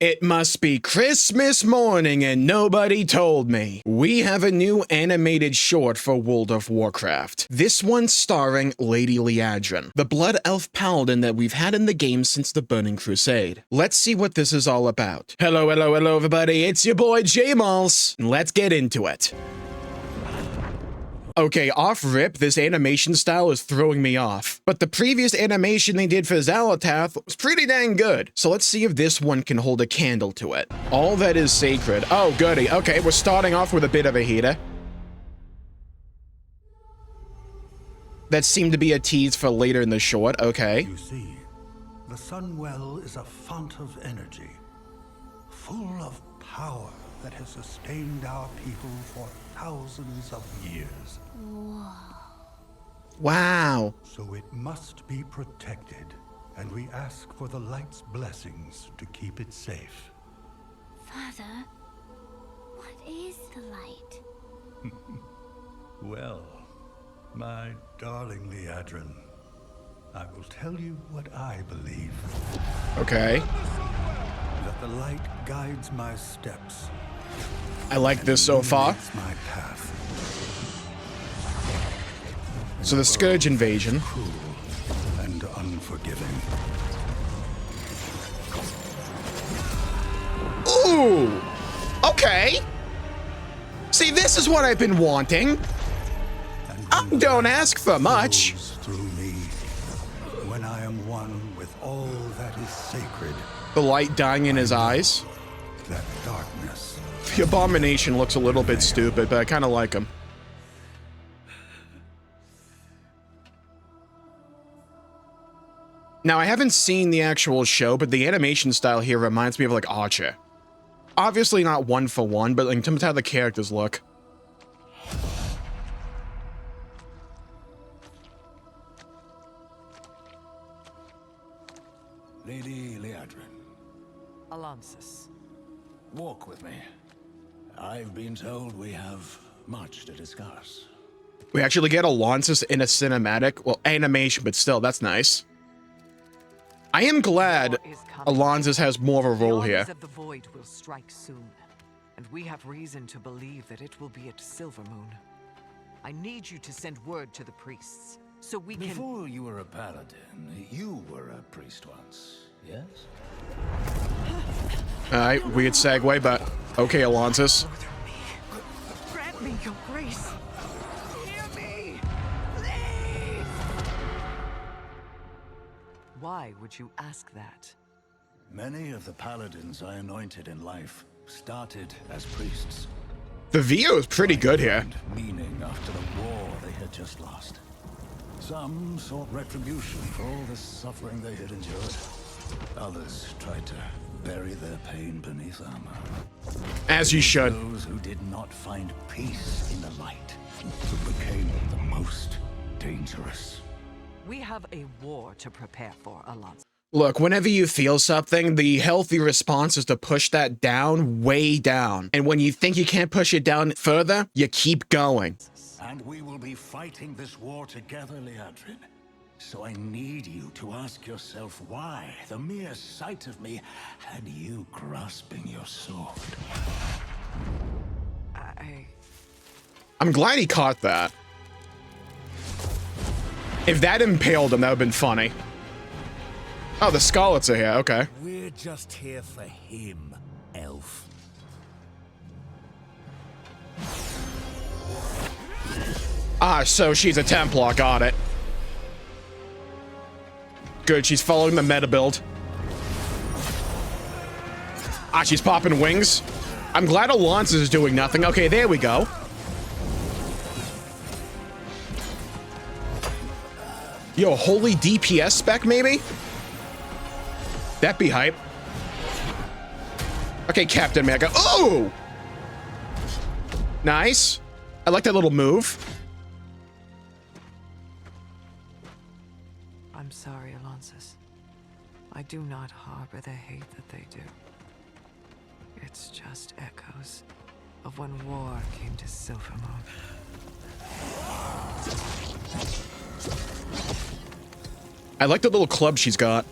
It must be Christmas morning and nobody told me. We have a new animated short for World of Warcraft. This one starring Lady Liadrin, the blood elf paladin that we've had in the game since the Burning Crusade. Let's see what this is all about. Hello everybody, it's your boy Jmulls. Let's get into it. Okay, off rip, this animation style is throwing me off. But the previous animation they did for Xal'atath was pretty dang good. So let's see if this one can hold a candle to it. All that is sacred. Oh, goody. Okay, we're starting off with a bit of a heater. That seemed to be a tease for later in the short. Okay. You see, the Sunwell is a font of energy, full of power that has sustained our people for thousands of years. Wow. So it must be protected, and we ask for the light's blessings to keep it safe. Father, what is the light? Well, my darling Liadrin, I will tell you what I believe. Okay. That the light guides my steps. I like this so far. My path. So the Scourge invasion. Cruel and unforgiving. Ooh! Okay. See, this is what I've been wanting. Don't ask for much. Through me, when I am one with all that is sacred. The light dying in his eyes. That darkness. The abomination looks a little bit stupid, but I kind of like him. Now, I haven't seen the actual show, but the animation style here reminds me of, like, Archer. Obviously not one for one, but like, in terms of how the characters look. Lady Liadrin, Alonsis. walk with me. I've been told we have much to discuss. We actually get Alonsis in a cinematic, well, animation, but still, that's nice. I am glad Alonsis has more of a role here. The of the Void will strike soon, and we have reason to believe that it will be at Silvermoon. I need you to send word to the priests, so we can— Before you were a paladin, you were a priest once, yes? Alright, weird segue, but okay, Alonsis. Go through me. Grant me your grace. Hear me, please. Why would you ask that? Many of the paladins I anointed in life started as priests. The VO is pretty good here. Meaning after the war they had just lost. Some sought retribution for all the suffering they had endured. Others tried to bury their pain beneath armor. As you should. Those who did not find peace in the light, who became the most dangerous. We have a war to prepare for, Alonso. Look, whenever you feel something, the healthy response is to push that down, way down. And when you think you can't push it down further, you keep going. And we will be fighting this war together, Liadrin. So I need you to ask yourself why the mere sight of me and you grasping your sword. I'm glad he caught that. If that impaled him, that would have been funny. Oh, the Scarlets are here, okay. We're just here for him, elf. Ah, so she's a Templar, got it. Good, she's following the meta build. Ah, she's popping wings. I'm glad Alonsis is doing nothing. Okay, there we go. Yo, holy DPS spec, maybe? That'd be hype. Okay, Captain Mega. Oh! Nice. I like that little move. I'm sorry, Alonsis. I do not harbor the hate that they do. It's just echoes of when war came to Silvermoon. I like the little club she's got.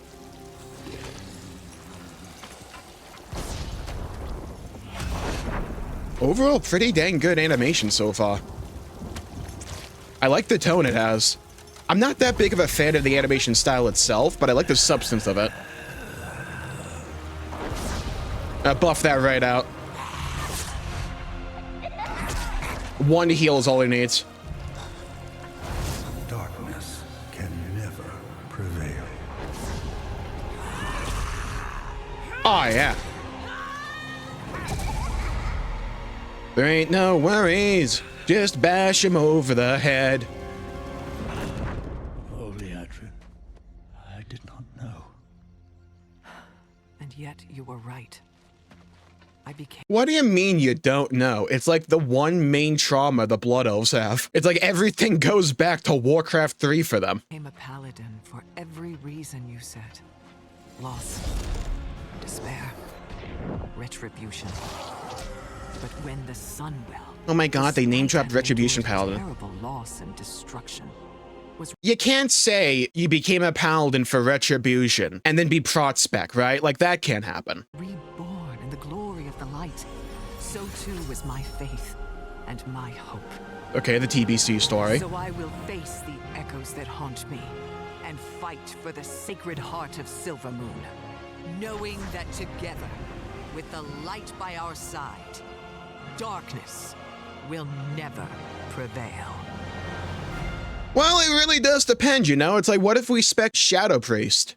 Overall, pretty dang good animation so far. I like the tone it has. I'm not that big of a fan of the animation style itself, but I like the substance of it. Buff that right out. One heal is all he needs. Darkness can never prevail. Oh, yeah. There ain't no worries. Just bash him over the head. Oh, Liadrin, I did not know. And yet you were right. I became What do you mean you don't know? It's like the one main trauma the Blood Elves have. It's like everything goes back to Warcraft 3 for them. a paladin for every reason you said. Loss, despair, retribution. But when the Sunwell... Oh my god, they name-dropped Retribution Paladin. Terrible loss and destruction. You can't say you became a paladin for Retribution and then be prot spec, right? Like, that can't happen. Reborn in the glory of the light. So too is my faith and my hope. Okay, the TBC story. So I will face the echoes that haunt me and fight for the sacred heart of Silvermoon, knowing that together, with the light by our side, darkness will never prevail. Well, it really does depend, you know? It's like, what if we spec Shadow Priest?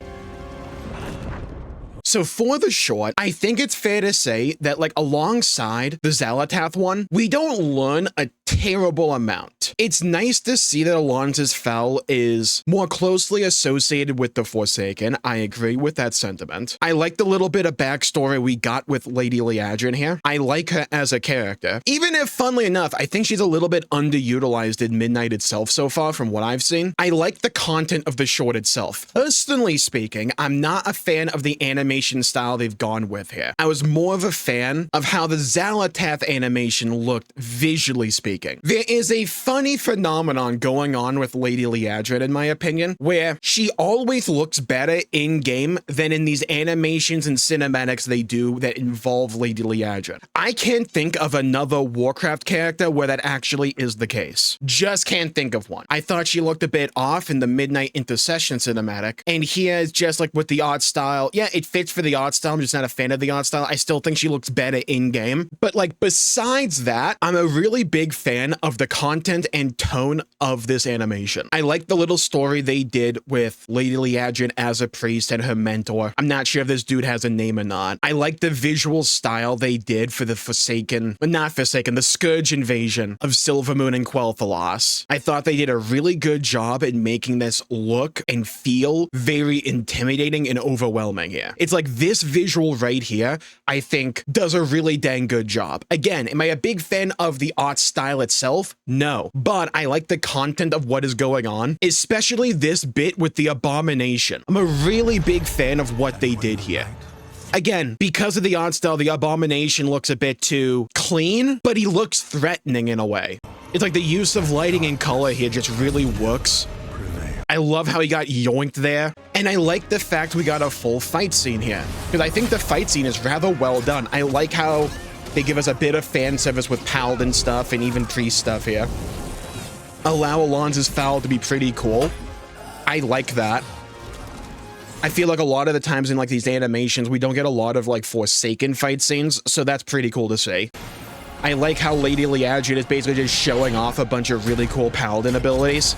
So for the short, I think it's fair to say that, like, alongside the Xal'atath one, we don't learn a terrible amount. It's nice to see that Alon's Fel is more closely associated with the Forsaken. I agree with that sentiment. I like the little bit of backstory we got with Lady Liadrin here. I like her as a character. Even if, funnily enough, I think she's a little bit underutilized in Midnight itself so far from what I've seen. I like the content of the short itself. Personally speaking, I'm not a fan of the animation style they've gone with here. I was more of a fan of how the Xal'atath animation looked visually speaking. There is a funny phenomenon going on with Lady Liadrin, in my opinion, where she always looks better in-game than in these animations and cinematics they do that involve Lady Liadrin. I can't think of another Warcraft character where that actually is the case. Just can't think of one. I thought she looked a bit off in the Midnight Intercession cinematic, and here is just like with the art style. Yeah, it fits for the art style. I'm just not a fan of the art style. I still think she looks better in-game. But like, besides that, I'm a really big fan of the content and tone of this animation. I like the little story they did with Lady Liadrin as a priest and her mentor. I'm not sure if this dude has a name or not. I like the visual style they did for the Forsaken, well, not Forsaken, the Scourge invasion of Silvermoon and Quel'Thalas. I thought they did a really good job in making this look and feel very intimidating and overwhelming here. It's like this visual right here, I think, does a really dang good job. Again, am I a big fan of the art style itself? No. But I like the content of what is going on, especially this bit with the Abomination. I'm a really big fan of what they did here. Again, because of the art style, the Abomination looks a bit too clean, but he looks threatening in a way. It's like the use of lighting and color here just really works. I love how he got yoinked there. And I like the fact we got a full fight scene here, because I think the fight scene is rather well done. I like how they give us a bit of fan service with paladin stuff and even priest stuff here. Allow Alon's Fel to be pretty cool. I like that. I feel like a lot of the times in like these animations, we don't get a lot of like Forsaken fight scenes, so that's pretty cool to see. I like how Lady Liadrin is basically just showing off a bunch of really cool paladin abilities.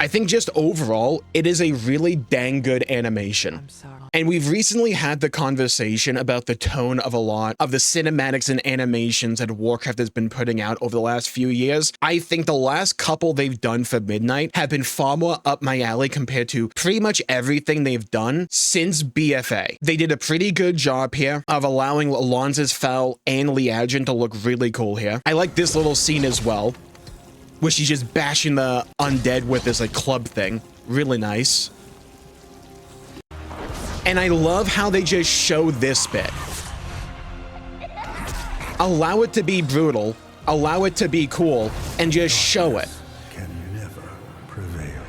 I think just overall, it is a really dang good animation. I'm sorry. And we've recently had the conversation about the tone of a lot of the cinematics and animations that Warcraft has been putting out over the last few years. I think the last couple they've done for Midnight have been far more up my alley compared to pretty much everything they've done since BFA. They did a pretty good job here of allowing Alon's Fel and Liadrin to look really cool here. I like this little scene as well, where she's just bashing the undead with this like club thing. Really nice. And I love how they just show this bit. Allow it to be brutal, allow it to be cool, and just show it. Can never prevail.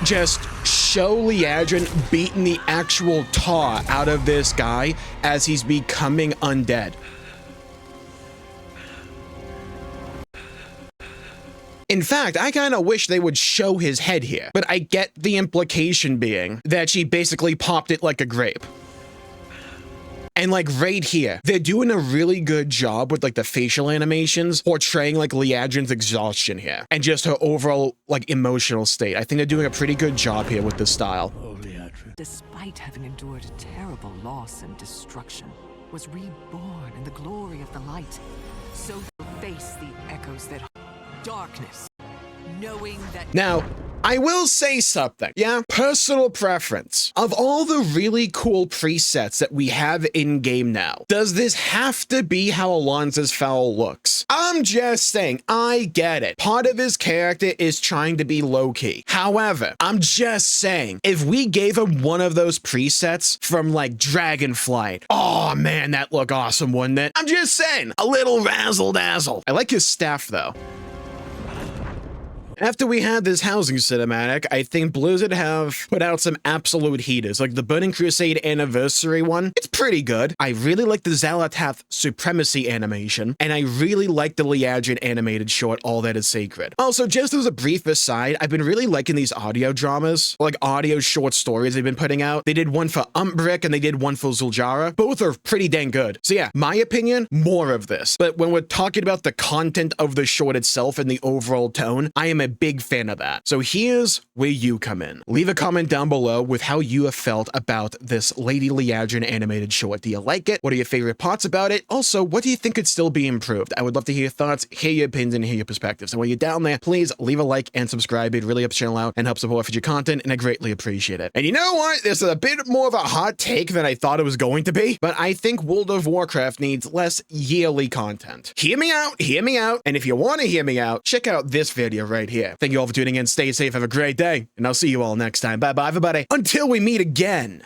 Just show Liadrin beating the actual tar out of this guy as he's becoming undead. In fact, I kind of wish they would show his head here, but I get the implication being that she basically popped it like a grape. And like right here, they're doing a really good job with like the facial animations, portraying like Liadrin's exhaustion here and just her overall like emotional state. I think they're doing a pretty good job here with this style. Oh, Liadrin. Despite having endured a terrible loss and destruction, was reborn in the glory of the light. So face the echoes that darkness, knowing that Now, I will say something. Yeah, personal preference. Of all the really cool presets that we have in game now, does this have to be how Alonzo's Fowl looks? I'm just saying, I get it. Part of his character is trying to be low-key. However, I'm just saying, if we gave him one of those presets from like Dragonflight, oh man, that look awesome, wouldn't it? I'm just saying, a little razzle-dazzle. I like his staff though. After we had this housing cinematic, I think Blizzard have put out some absolute heaters, like the Burning Crusade anniversary one. It's pretty good. I really like the Xal'atath supremacy animation, and I really like the Liadrin animated short, All That Is Sacred. Also, just as a brief aside, I've been really liking these audio dramas, like audio short stories they've been putting out. They did one for Umbrick and they did one for Zul'jara. Both are pretty dang good. So yeah, my opinion, more of this. But when we're talking about the content of the short itself and the overall tone, I am a big fan of that. So here's where you come in. Leave a comment down below with how you have felt about this Lady Liadrin animated short. Do you like it? What are your favorite parts about it? Also, what do you think could still be improved? I would love to hear your thoughts, hear your opinions, and hear your perspectives. And while you're down there, please leave a like and subscribe. It really helps the channel out and helps support future content, and I greatly appreciate it. And you know what? This is a bit more of a hot take than I thought it was going to be, but I think World of Warcraft needs less yearly content. Hear me out, and if you want to hear me out, check out this video right here. Thank you all for tuning in. Stay safe, have a great day, and I'll see you all next time. Bye-bye, everybody. Until we meet again.